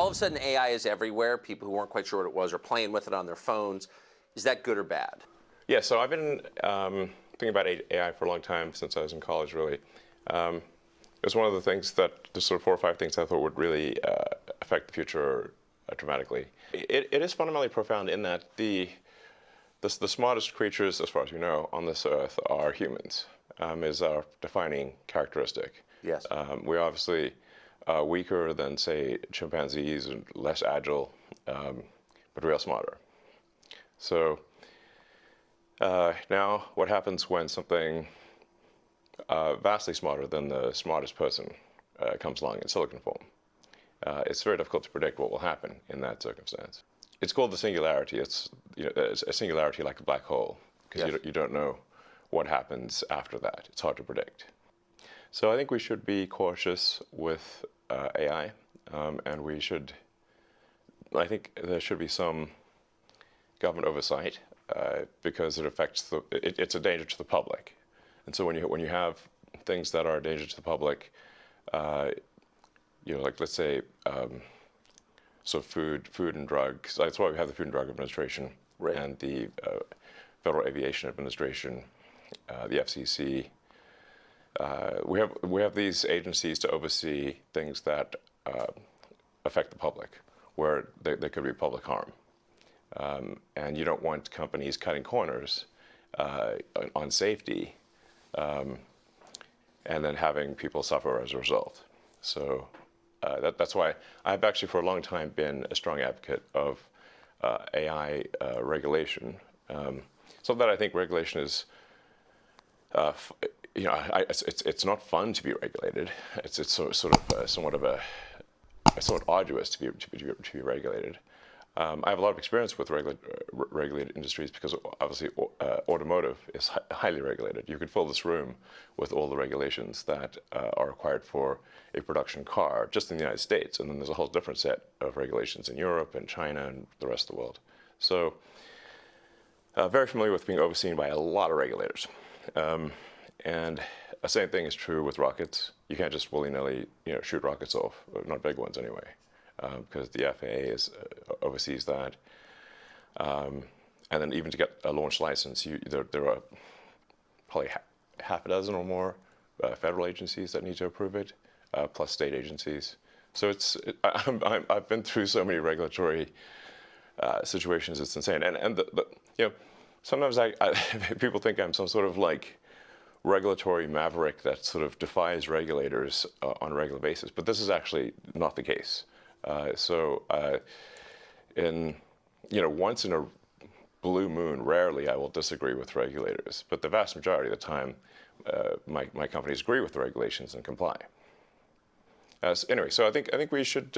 of a sudden AI is everywhere. People who weren't quite sure what it was are playing with it on their phones. Is that good or bad? Yeah, so I've been thinking about AI for a long time, since I was in college, really. It was one of the things that, the sort of 4 or 5 things I thought would really affect the future dramatically. It is fundamentally profound in that the smartest creatures, as far as we know, on this earth are humans, is our defining characteristic. Yes. We're obviously weaker than, say, chimpanzees and less agile, but we are smarter. So now what happens when something vastly smarter than the smartest person comes along in silicon form? It's very difficult to predict what will happen in that circumstance. It's called the singularity. It's, it's a singularity like a black hole, because you don't know what happens after that. It's hard to predict. So I think we should be cautious with AI, and I think there should be some government oversight, because it affects it's a danger to the public. And so when you have things that are a danger to the public, like, let's say, so food and drugs. That's why we have the Food and Drug Administration, right, and the Federal Aviation Administration, the FCC. We have these agencies to oversee things that affect the public, where there could be public harm. And you don't want companies cutting corners on safety, and then having people suffer as a result. So that's why I've actually for a long time been a strong advocate of AI regulation. So that I think regulation is, it's not fun to be regulated. It's somewhat arduous to be regulated. I have a lot of experience with regulated industries, because obviously automotive is highly regulated. You could fill this room with all the regulations that are required for a production car just in the United States, and then there's a whole different set of regulations in Europe and China and the rest of the world. So very familiar with being overseen by a lot of regulators. And the same thing is true with rockets. You can't just willy-nilly shoot rockets off, not big ones anyway, because the FAA oversees that. And then even to get a launch license, there are probably half a dozen or more federal agencies that need to approve it, plus state agencies. So I've been through so many regulatory situations, it's insane. And sometimes people think I'm some sort of like regulatory maverick that sort of defies regulators on a regular basis, but this is actually not the case. Once in a blue moon, rarely I will disagree with regulators, but the vast majority of the time, my companies agree with the regulations and comply. Anyway, so I think we should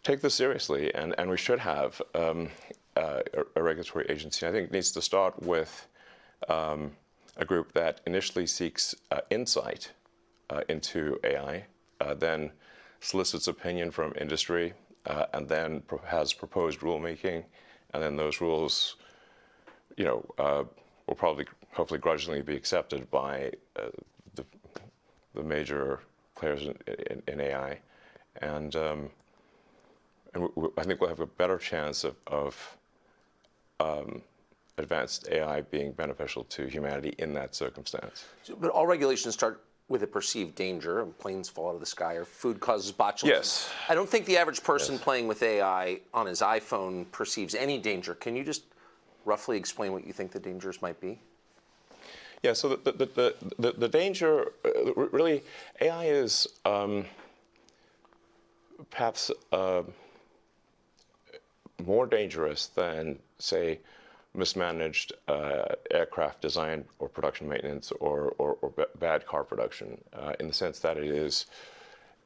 take this seriously, and we should have a regulatory agency. I think it needs to start with a group that initially seeks insight into AI, then solicits opinion from industry, and then has proposed rulemaking, and then those rules, will probably, hopefully, grudgingly be accepted by the major players in AI, and I think we'll have a better chance of advanced AI being beneficial to humanity in that circumstance. But all regulations start with a perceived danger, and planes fall out of the sky, or food causes botulism. Yes. I don't think the average person playing with AI on his iPhone perceives any danger. Can you just roughly explain what you think the dangers might be? Yeah, so the danger, really, AI is perhaps more dangerous than, say, mismanaged aircraft design or production maintenance or bad car production, in the sense that it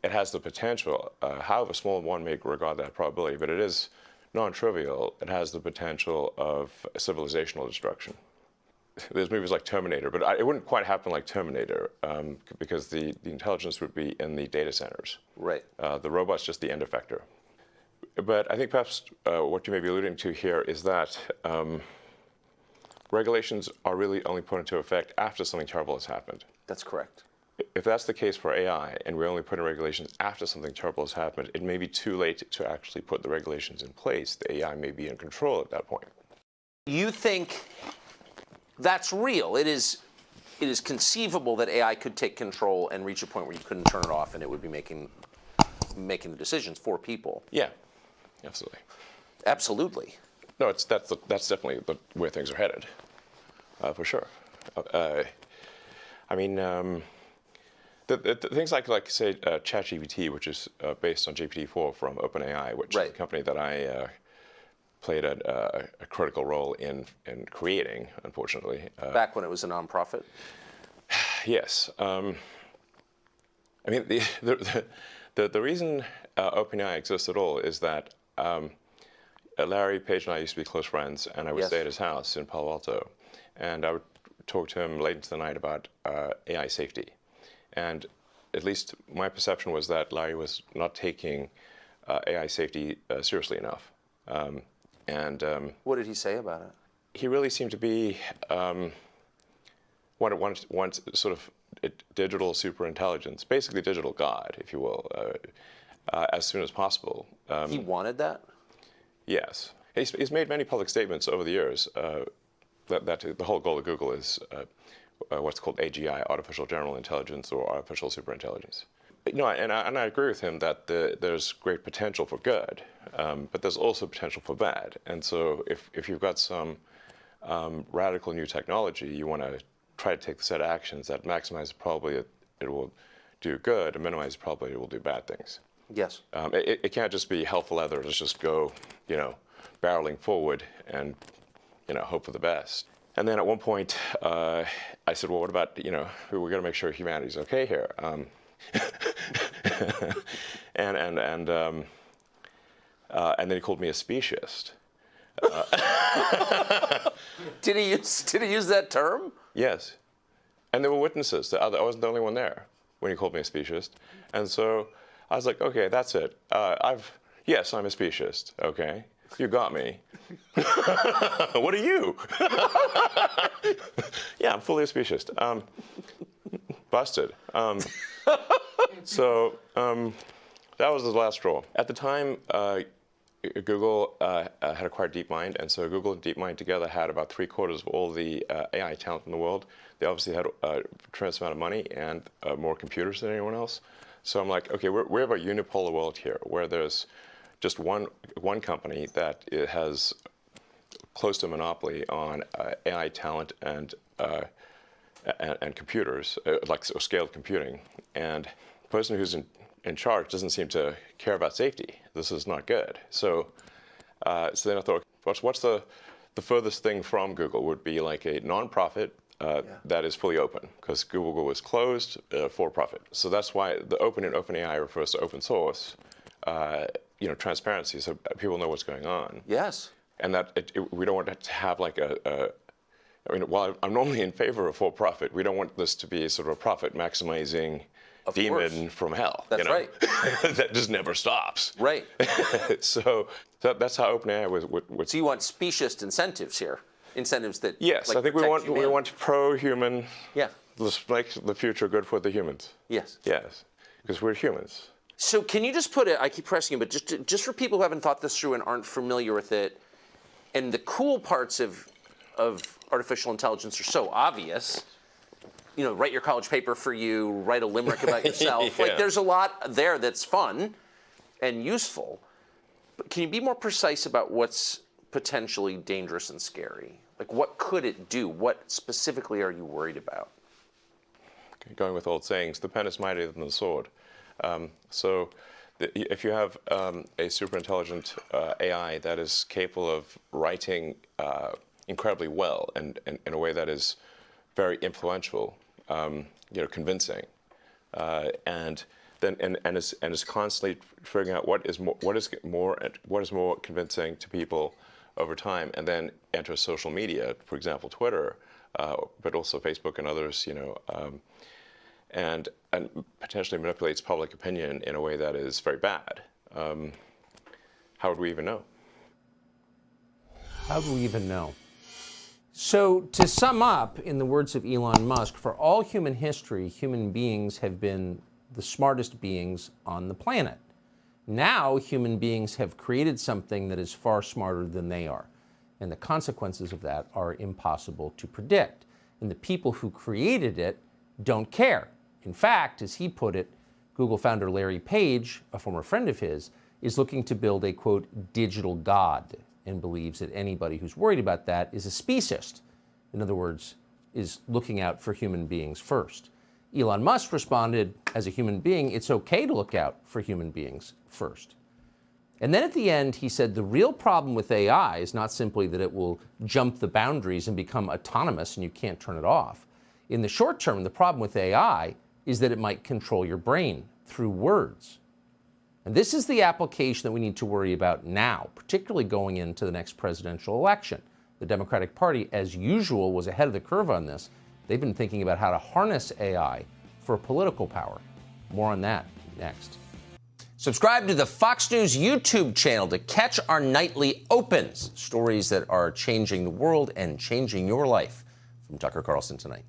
has the potential, however small one may regard that probability, but it is non-trivial. It has the potential of civilizational destruction. There's movies like Terminator, but it wouldn't quite happen like Terminator, because the intelligence would be in the data centers. Right. The robot's just the end effector. But I think perhaps what you may be alluding to here is that regulations are really only put into effect after something terrible has happened. That's correct. if that's the case for AI, and we only put in regulations after something terrible has happened, it may be too late to actually put the regulations in place. The AI may be in control at that point. You think that's real? It is conceivable that AI could take control and reach a point where you couldn't turn it off, and it would be making the decisions for people. Yeah, absolutely. Absolutely. No, that's definitely where things are headed, for sure. I mean, the things like say ChatGPT, which is based on GPT-4 from OpenAI, which is a company that I played a critical role in creating, unfortunately. Back when it was a nonprofit? Yes. I mean, the reason OpenAI exists at all is that Larry Page and I used to be close friends, and I would stay at his house in Palo Alto, and I would talk to him late into the night about AI safety. And at least my perception was that Larry was not taking AI safety seriously enough. What did he say about it? He really seemed to be want sort of digital superintelligence, basically digital God, if you will, as soon as possible. He wanted that? Yes. He's made many public statements over the years that the whole goal of Google is what's called AGI, artificial general intelligence, or artificial superintelligence. No, and I agree with him that there's great potential for good, but there's also potential for bad. And so if you've got some radical new technology, you want to try to take the set of actions that maximize the probability it will do good and minimize the probability it will do bad things. Yes. It can't just be hell for leather. Let's just go, barreling forward and, hope for the best. And then at one point, I said, well, what about, we're going to make sure humanity's okay here. And then he called me a speciesist. Did he use that term? Yes. And there were witnesses. I wasn't the only one there when he called me a speciesist. And so I was like, okay, that's it. Yes, I'm a speciesist. Okay. You got me. What are you? Yeah, I'm fully a speciesist. Busted. So that was the last straw. At the time, Google had acquired DeepMind, and so Google and DeepMind together had about 3/4 of all the AI talent in the world. They obviously had a tremendous amount of money and more computers than anyone else. So I'm like, okay, we have a unipolar world here, where there's just one company that has close to a monopoly on AI talent and computers, like scaled computing. And the person who's in charge doesn't seem to care about safety. This is not good. So then I thought, what's the furthest thing from Google would be like a nonprofit that is fully open, because Google was closed for profit. So that's why the open in OpenAI refers to open source, transparency, so people know what's going on. Yes. And that we don't want to have like while I'm normally in favor of for-profit, we don't want this to be sort of a profit-maximizing demon from hell. That's right. That just never stops. Right. So that's how OpenAI would. So you want speciesist incentives here, incentives that. Yes, like, I think we want pro-human. Yeah. Let's make the future good for the humans. Yes. Yes, because we're humans. So can you just put it? I keep pressing you, but just for people who haven't thought this through and aren't familiar with it, and the cool parts of artificial intelligence are so obvious. Write your college paper for you, write a limerick about yourself. Yeah. Like, there's a lot there that's fun and useful. But can you be more precise about what's potentially dangerous and scary? Like, what could it do? What specifically are you worried about? Going with old sayings, the pen is mightier than the sword. So if you have a super intelligent AI that is capable of writing incredibly well and in a way that is very influential, convincing, and is constantly figuring out what is more convincing to people over time, and then enters social media, for example, Twitter, but also Facebook and others, and potentially manipulates public opinion in a way that is very bad. How would we even know? How do we even know? So, to sum up, in the words of Elon Musk, for all human history, human beings have been the smartest beings on the planet. Now, human beings have created something that is far smarter than they are. And the consequences of that are impossible to predict. And the people who created it don't care. In fact, as he put it, Google founder Larry Page, a former friend of his, is looking to build a, quote, digital god, and believes that anybody who's worried about that is a speciesist. In other words, is looking out for human beings first. Elon Musk responded, as a human being, it's okay to look out for human beings first. And then at the end, he said the real problem with AI is not simply that it will jump the boundaries and become autonomous and you can't turn it off. In the short term, the problem with AI is that it might control your brain through words. And this is the application that we need to worry about now, particularly going into the next presidential election. The Democratic Party, as usual, was ahead of the curve on this. They've been thinking about how to harness AI for political power. More on that next. Subscribe to the Fox News YouTube channel to catch our nightly opens, stories that are changing the world and changing your life. From Tucker Carlson tonight.